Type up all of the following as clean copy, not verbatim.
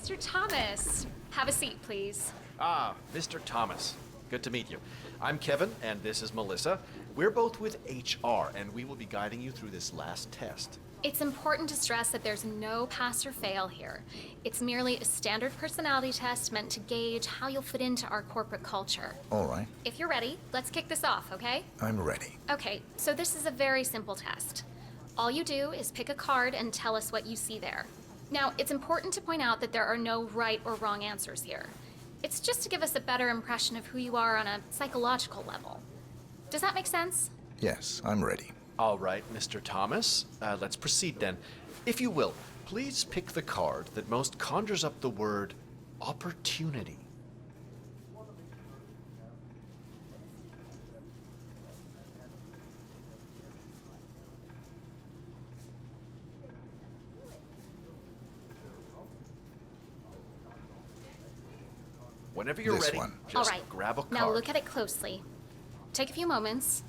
Mr. Thomas. Have a seat, please. Ah, Mr. Thomas. Good to meet you. I'm Kevin, and this is Melissa. We're both with HR, and we will be guiding you through this last test. It's important to stress that there's no pass or fail here. It's merely a standard personality test meant to gauge how you'll fit into our corporate culture. All right, If you're ready, let's kick this off, okay? I'm ready. Okay, so this is a very simple test. All you do is pick a card and tell us what you see there. Now, it's important to point out that there are no right or wrong answers here. It's just to give us a better impression of who you are on a psychological level. Does that make sense? Yes, I'm ready. All right, Mr. Thomas. Let's proceed then. If you will, please pick the card that most conjures up the word opportunity. Whenever you're This ready, one. just All right. grab a card. Now look at it closely. Take a few moments.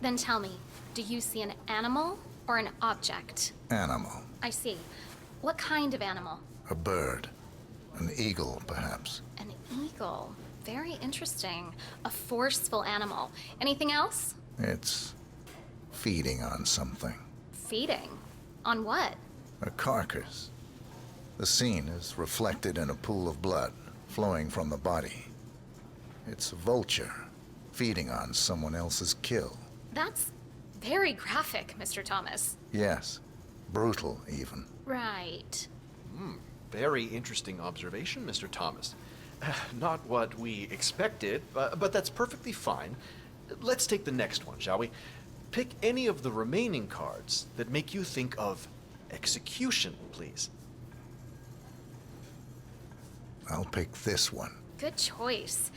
Then tell me, do you see an animal or an object? Animal. I see. What kind of animal? A bird. An eagle, perhaps. An eagle. Very interesting. A forceful animal. Anything else? It's feeding on something. Feeding. On what? A carcass. The scene is reflected in a pool of blood flowing from the body. It's a vulture feeding on someone else's kill. That's very graphic, Mr. Thomas. Yes, brutal even. Right. Very interesting observation, Mr. Thomas. Not what we expected, but that's perfectly fine. Let's take the next one, shall we? Pick any of the remaining cards that make you think of execution, please. I'll pick this one. Good choice.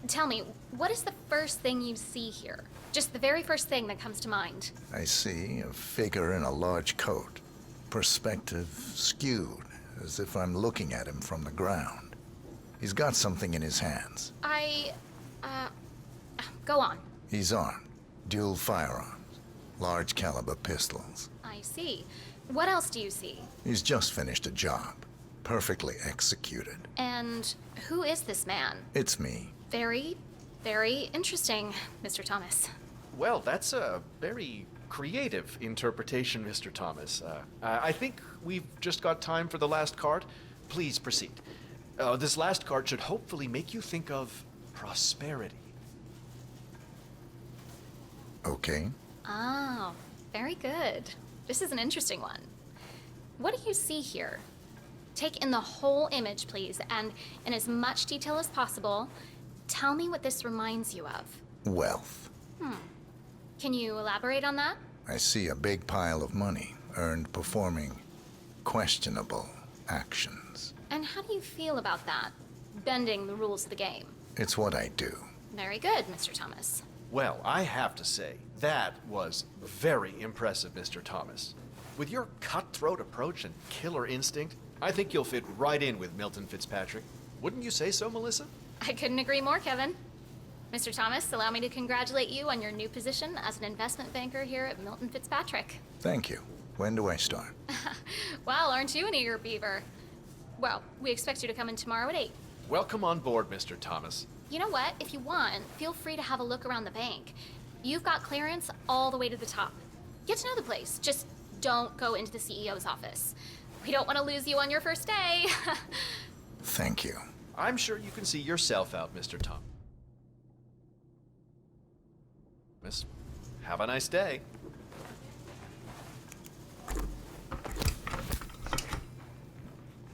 Tell me, what is the first thing you see here? Just the very first thing that comes to mind. I see a figure in a large coat. Perspective skewed, as if I'm looking at him from the ground. He's got something in his hands. Go on. He's armed. Dual firearms. Large caliber pistols. I see. What else do you see? He's just finished a job. Perfectly executed. And who is this man? It's me. Very, very interesting, Mr. Thomas. Well, that's a very creative interpretation, Mr. Thomas. I think we've just got time for the last card. Please proceed. This last card should hopefully make you think of prosperity. Okay. Oh, very good. This is an interesting one. What do you see here? Take in the whole image, please, and in as much detail as possible, tell me what this reminds you of. Wealth. Can you elaborate on that? I see a big pile of money earned performing questionable actions. And how do you feel about that? Bending the rules of the game. It's what I do. Very good, Mr. Thomas. Well, I have to say, that was very impressive, Mr. Thomas. With your cutthroat approach and killer instinct, I think you'll fit right in with Milton Fitzpatrick. Wouldn't you say so, Melissa? I couldn't agree more, Kevin. Mr. Thomas, allow me to congratulate you on your new position as an investment banker here at Milton Fitzpatrick. Thank you. When do I start? Well, aren't you an eager beaver? Well, we expect you to come in tomorrow at 8. Welcome on board, Mr. Thomas. You know what? If you want, feel free to have a look around the bank. You've got clearance all the way to the top. Get to know the place. Just don't go into the CEO's office. We don't want to lose you on your first day. Thank you. I'm sure you can see yourself out, Mr. Thomas. Have a nice day.